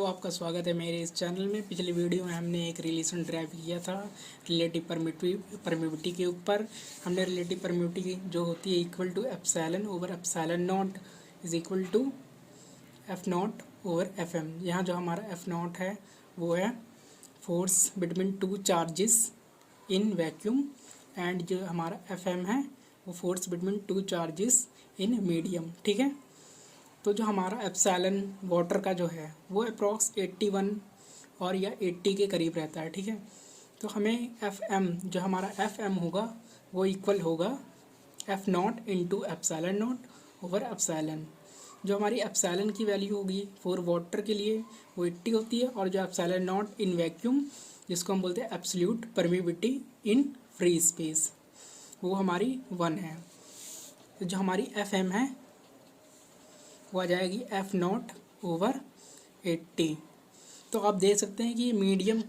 आपका स्वागत है मेरे इस चैनल में। पिछली वीडियो में हमने एक रिलेशन ड्राइव किया था रिलेटिव परमिटिविटी के ऊपर। हमने रिलेटिव परमिटिविटी जो होती है equal to epsilon over epsilon not is equal to F not over F M. यहाँ जो हमारा एफ नॉट है वो है force between two charges in vacuum, and जो हमारा एफ एम है वो force between two charges in medium. ठीक है, तो जो हमारा एप्सिलॉन वाटर का जो है वो अप्रॉक्स 81 और या 80 के करीब रहता है। ठीक है, तो हमें एफ एम जो हमारा एफ एम होगा वो इक्वल होगा F not into epsilon not over epsilon. जो हमारी एप्सिलॉन की वैल्यू होगी फॉर वाटर के लिए वो 80 होती है, और जो एप्सिलॉन नॉट इन वैक्यूम जिसको हम बोलते हैं absolute permittivity in free space वो हमारी 1 है। तो जो हमारी एफ एम है वो आ जाएगी एफ नॉट ओवर 80। तो आप देख सकते हैं कि मीडियम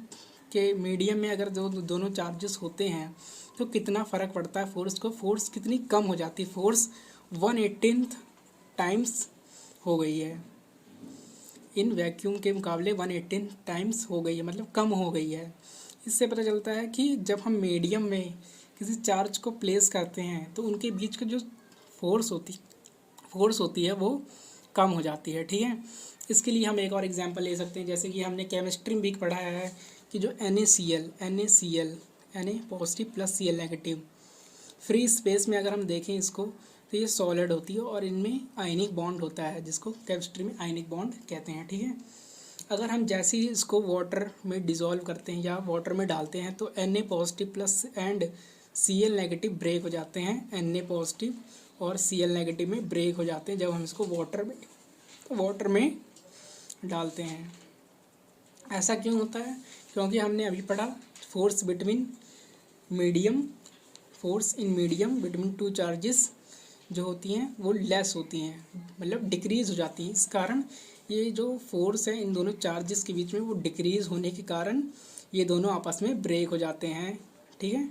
में अगर दोनों चार्जेस होते हैं तो कितना फ़र्क पड़ता है फोर्स को, फोर्स कितनी कम हो जाती है। फोर्स 1/18 टाइम्स हो गई है इन वैक्यूम के मुकाबले, 1/18 टाइम्स हो गई है, मतलब कम हो गई है। इससे पता चलता है कि जब हम मीडियम में किसी चार्ज को प्लेस करते हैं तो उनके बीच का जो फोर्स होती है वो कम हो जाती है। ठीक है, इसके लिए हम एक और एग्जांपल ले सकते हैं, जैसे कि हमने केमिस्ट्री में भी पढ़ाया है कि जो NaCl Na positive plus Cl negative, free space में अगर हम देखें इसको तो ये सॉलिड होती है और इनमें आयनिक बॉन्ड होता है जिसको केमिस्ट्री में आयनिक बॉन्ड कहते हैं। ठीक है, अगर हम जैसे ही इसको वाटर में डिज़ोल्व करते हैं या वाटर में डालते हैं तो Na positive plus and Cl negative break हो जाते हैं, Na पॉजिटिव और Cl नेगेटिव में ब्रेक हो जाते हैं जब हम इसको वाटर में डालते हैं। ऐसा क्यों होता है? क्योंकि हमने अभी पढ़ा force in medium between two charges जो होती हैं वो लेस होती हैं, मतलब डिक्रीज़ हो जाती हैं। इस कारण ये जो फोर्स है इन दोनों चार्जेस के बीच में वो डिक्रीज़ होने के कारण ये दोनों आपस में ब्रेक हो जाते हैं। ठीक है,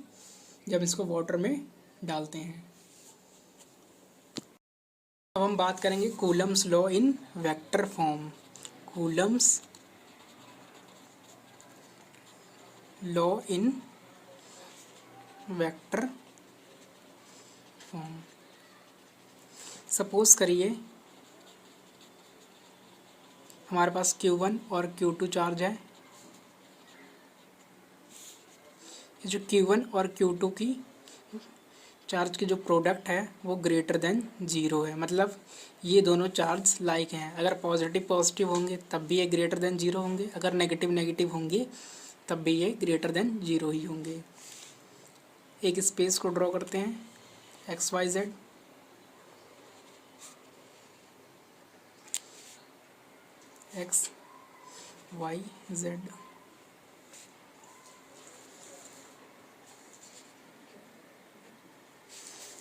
जब इसको वाटर में डालते हैं। अब हम बात करेंगे Coulomb's law in vector form. Coulomb's law in vector form. Suppose करिए हमारे पास Q1 और Q2 चार्ज है। जो Q1 और Q2 की चार्ज की जो प्रोडक्ट है वो ग्रेटर देन 0 है, मतलब ये दोनों चार्ज लाइक हैं। अगर पॉजिटिव होंगे तब भी ये ग्रेटर देन 0 होंगे, अगर नेगेटिव होंगे तब भी ये ग्रेटर देन 0 ही होंगे। एक स्पेस को ड्रॉ करते हैं XYZ। XYZ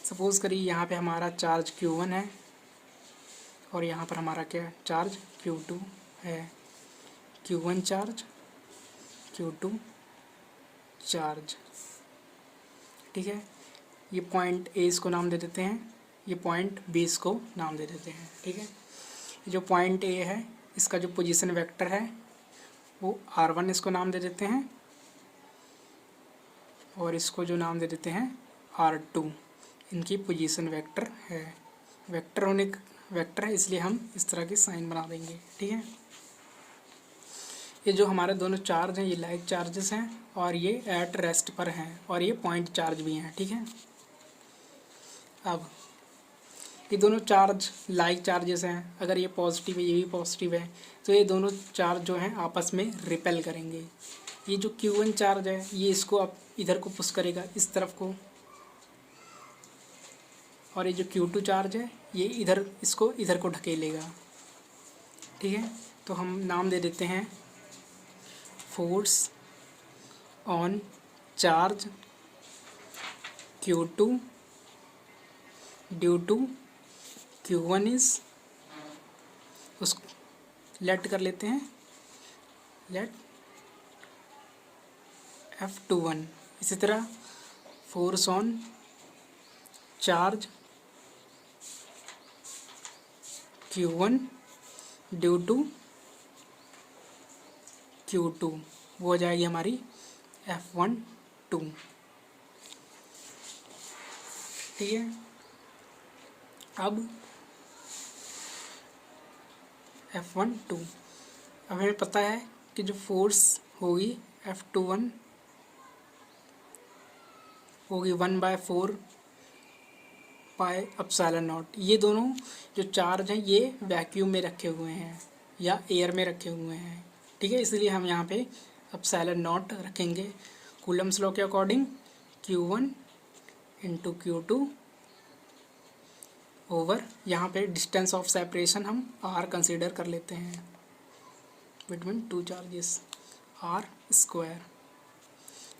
सपोज़ करिए यहाँ पे हमारा चार्ज Q1 है और यहाँ पर हमारा क्या चार्ज Q2 है। Q1 charge, Q2 charge. ठीक है, ये पॉइंट A इसको नाम दे देते हैं, ये पॉइंट B इसको नाम दे देते हैं। ठीक है, जो पॉइंट A है इसका जो पोजीशन वेक्टर है वो R1 इसको नाम दे देते हैं, और इसको जो नाम दे देते हैं R2। इनकी पोजीशन वेक्टर है, वेक्टर है इसलिए हम इस तरह की साइन बना देंगे। ठीक है, ये जो हमारे दोनों चार्ज हैं ये लाइक चार्जेस हैं और ये एट रेस्ट पर हैं और ये पॉइंट चार्ज भी हैं। ठीक है, अब ये दोनों चार्ज लाइक चार्जेस हैं, अगर ये पॉजिटिव है ये भी पॉजिटिव है तो ये दोनों चार्ज जो हैं आपस में रिपेल करेंगे। ये जो Q1 चार्ज है ये इसको अब इधर को पुश करेगा इस तरफ को, और ये जो Q2 चार्ज है ये इसको इधर को ढकेलेगा। ठीक है, तो हम नाम दे देते हैं force on charge Q2 due to Q1 is, उसको लेट कर लेते हैं, लेट F21। इसी तरह force on charge Q1 due to Q2, वो हो जाएगी हमारी F12। ठीक है, अब F12, अब हमें पता है कि जो फोर्स होगी F21 होगी 1/4 पाई एप्सिलॉन नॉट। ये दोनों जो चार्ज हैं ये वैक्यूम में रखे हुए हैं या एयर में रखे हुए हैं। ठीक है, इसलिए हम यहाँ पे एप्सिलॉन नॉट रखेंगे कूलम्स लॉ के according Q1 into Q2 over, यहाँ पे डिस्टेंस ऑफ सेपरेशन हम R कंसिडर कर लेते हैं बिटवीन टू चार्जेस, R²।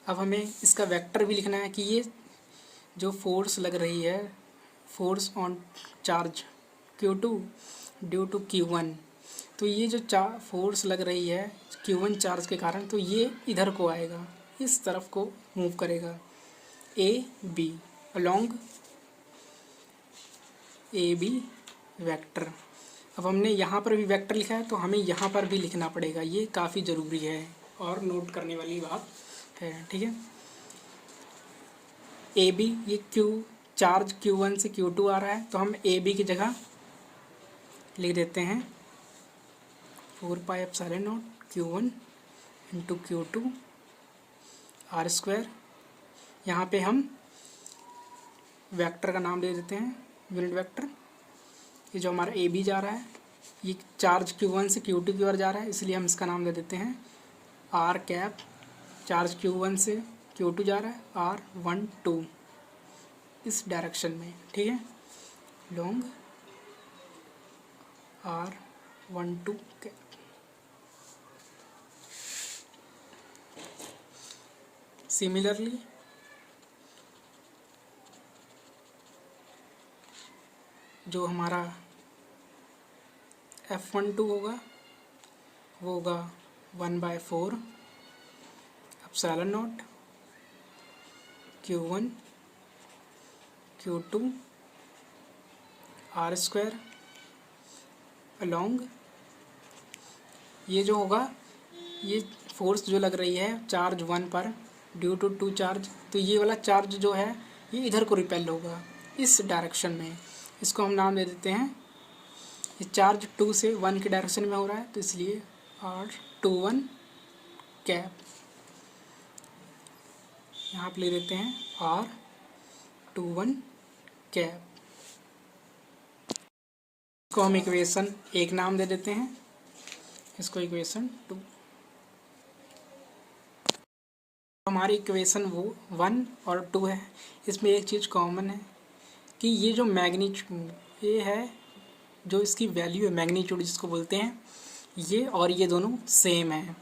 अब हमें इसका वेक्टर भी लिखना है कि ये जो फोर्स लग रही है, force on charge Q2 due to Q1, तो ये जो फोर्स लग रही है Q1 चार्ज के कारण, तो ये इधर को आएगा, इस तरफ को मूव करेगा AB अलोंग AB वेक्टर। अब हमने यहाँ पर भी वेक्टर लिखा है तो हमें यहाँ पर भी लिखना पड़ेगा, ये काफ़ी ज़रूरी है और नोट करने वाली बात है। ठीक है, AB, ये चार्ज Q1 से Q2 आ रहा है तो हम AB की जगह लिख देते हैं 4 pi epsilon not Q1 into Q2 R²। यहाँ पे हम वेक्टर का नाम दे देते हैं यूनिट वेक्टर। ये जो हमारा AB जा रहा है, ये चार्ज Q1 से Q2 की ओर जा रहा है, इसलिए हम इसका नाम दे देते हैं R#। चार्ज Q1 से Q2 जा रहा है R12 इस डायरेक्शन में। ठीक है, लॉन्ग R12 कैप। सिमिलरली जो हमारा F12 होगा वो होगा 1/4 epsilon not Q1 Q2 R² along, ये जो होगा, ये फोर्स जो लग रही है चार्ज 1 पर ड्यू टू 2 चार्ज, तो ये वाला चार्ज जो है ये इधर को रिपेल होगा इस डायरेक्शन में। इसको हम नाम दे देते हैं, ये चार्ज 2 से 1 के डायरेक्शन में हो रहा है तो इसलिए R21 कैप। यहाँ पे ले देते हैं R21 कैप। इसको हम इक्वेशन 1 नाम दे देते हैं, इसको इक्वेशन 2। हमारी इक्वेशन वो 1 और 2 है। इसमें एक चीज़ कॉमन है कि ये जो मैग्नीट्यूड ये है, जो इसकी वैल्यू है मैग्नीट्यूड जिसको बोलते हैं, ये और ये दोनों सेम है।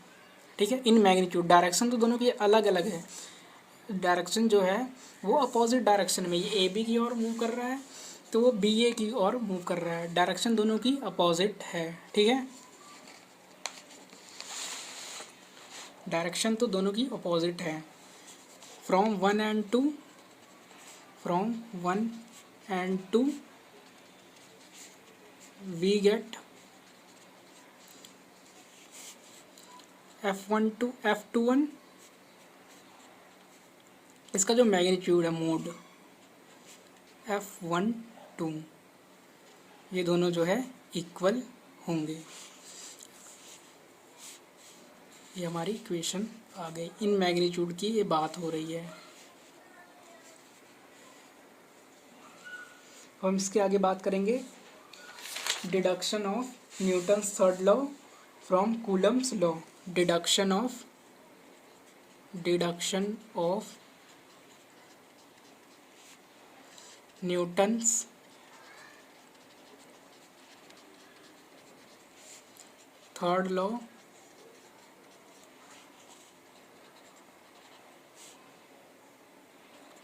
ठीक है, इन मैग्नीट्यूड डायरेक्शन तो दोनों की अलग अलग है। डायरेक्शन जो है वो अपोजिट डायरेक्शन में, ये AB की ओर मूव कर रहा है तो वो BA की ओर मूव कर रहा है, डायरेक्शन दोनों की अपोजिट है। ठीक है, डायरेक्शन तो दोनों की अपोजिट है। From 1 and 2 we get F12 F21, इसका जो मैग्नीट्यूड है मोड F12, ये दोनों जो है इक्वल होंगे। ये हमारी इक्वेशन आ गई, इन मैग्नीट्यूड की ये बात हो रही है। हम इसके आगे बात करेंगे deduction of Newton's third law from Coulomb's law. Deduction of Newton's third law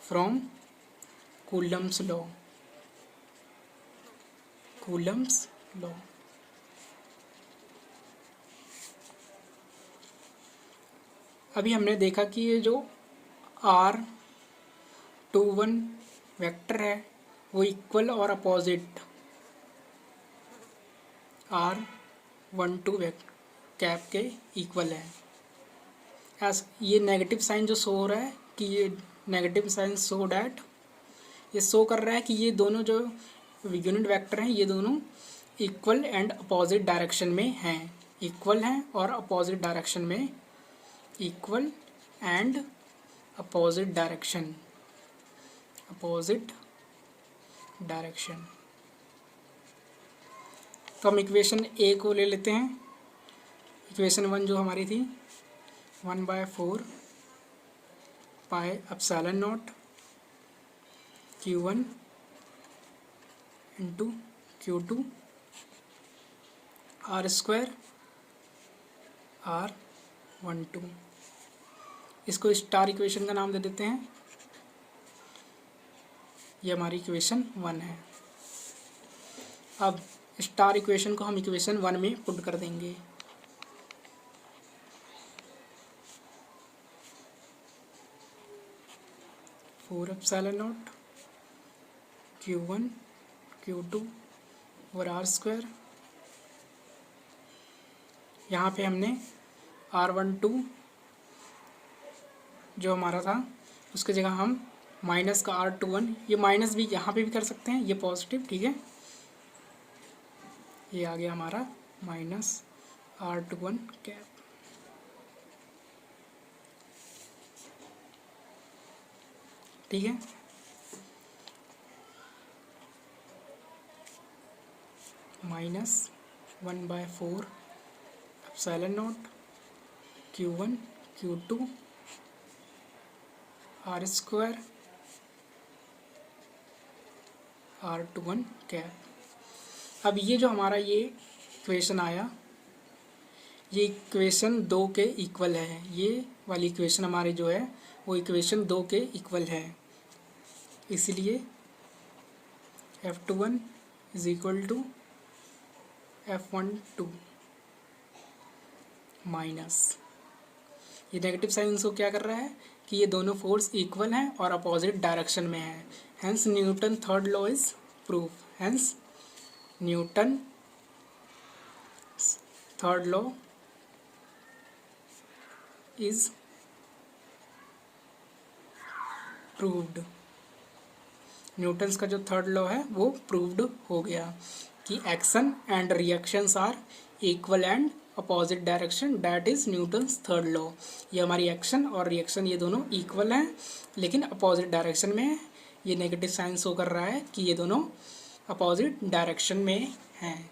from Coulomb's law. Coulomb's law, अभी हमने देखा कि ये जो R21 वेक्टर है वो इक्वल और अपोजिट R12 कैप के इक्वल है। ये नेगेटिव साइन जो शो हो रहा है कि ये नेगेटिव साइन शो डैट, ये शो कर रहा है कि ये दोनों जो यूनिट वेक्टर हैं ये दोनों इक्वल एंड अपोजिट डायरेक्शन में हैं, इक्वल हैं और अपोजिट डायरेक्शन में, equal and opposite direction, opposite direction. तो हम इक्वेशन ए को ले लेते हैं। इक्वेशन 1 जो हमारी थी 1/4 pi epsilon not Q1 into Q2 R² R12। इसको स्टार इक्वेशन का नाम दे देते हैं। ये हमारी इक्वेशन 1 है। अब स्टार इक्वेशन को हम इक्वेशन 1 में पुट कर देंगे। Four epsilon not Q1 Q2 और R²। यहाँ पे हमने R12 जो हमारा था उसकी जगह हम माइनस का R21, ये माइनस भी यहाँ पे भी कर सकते हैं, ये पॉजिटिव, ठीक है। ये आ गया हमारा माइनस R21 कैप। ठीक है, minus 1/4 epsilon not Q1 Q2 R² R21 cap. अब ये जो हमारा ये इक्वेशन आया, ये इक्वेशन 2 के इक्वल है। ये वाली इक्वेशन हमारी जो है वो इक्वेशन 2 के इक्वल है, इसलिए F21 is equal to F12 minus, ये नेगेटिव साइन को क्या कर रहा है कि ये दोनों फोर्स इक्वल हैं और अपोजिट डायरेक्शन में हैं। Hence Newton third law is proof. Hence Newton third law is proved. Newton's का जो थर्ड लॉ है वो प्रूव्ड हो गया कि action and reactions are equal and opposite direction, that is Newton's third law. ये हमारी एक्शन और रिएक्शन ये दोनों इक्वल हैं लेकिन अपोजिट डायरेक्शन में है। ये नेगेटिव साइन शो कर रहा है कि ये दोनों अपोजिट डायरेक्शन में हैं।